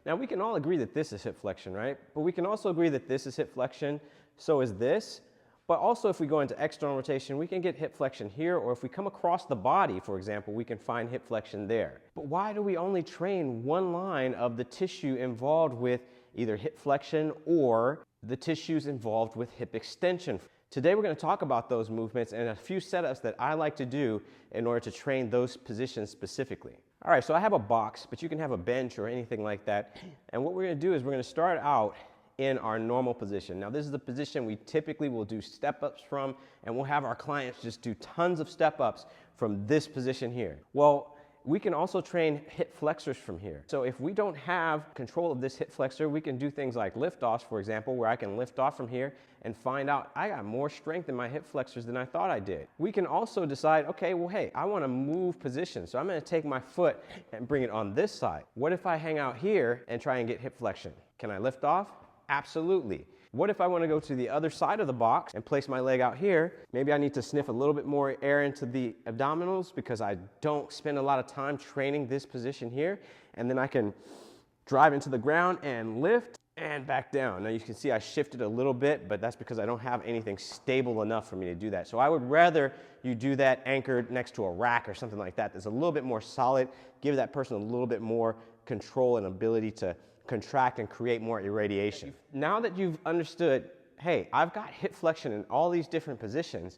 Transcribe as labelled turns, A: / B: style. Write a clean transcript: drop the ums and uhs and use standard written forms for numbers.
A: Now we can all agree that this is hip flexion, right? But we can also agree that this is hip flexion, so is this. But also if we go into external rotation, we can get hip flexion here, or if we come across the body, for example, we can find hip flexion there. But why do we only train one line of the tissue involved with either hip flexion or the tissues involved with hip extension? Today we're going to talk about those movements and a few setups that I like to do in order to train those positions specifically. All right, so I have a box, but you can have a bench or anything like that. And what we're going to do is we're going to start out in our normal position. Now this is the position we typically will do step-ups from, and we'll have our clients just do tons of step-ups from this position here. Well, we can also train hip flexors from here. So if we don't have control of this hip flexor, we can do things like lift-offs, for example, where I can lift off from here and find out I got more strength in my hip flexors than I thought I did. We can also decide, okay, well, hey, I want to move position. So I'm going to take my foot and bring it on this side. What if I hang out here and try and get hip flexion? Can I lift off? Absolutely. What if I want to go to the other side of the box and place my leg out here? Maybe I need to sniff a little bit more air into the abdominals because I don't spend a lot of time training this position here. And then I can drive into the ground and lift and back down. Now you can see I shifted a little bit, but that's because I don't have anything stable enough for me to do that. So I would rather you do that anchored next to a rack or something like that that's a little bit more solid, give that person a little bit more control and ability to contract and create more irradiation. Now that you've understood, hey, I've got hip flexion in all these different positions,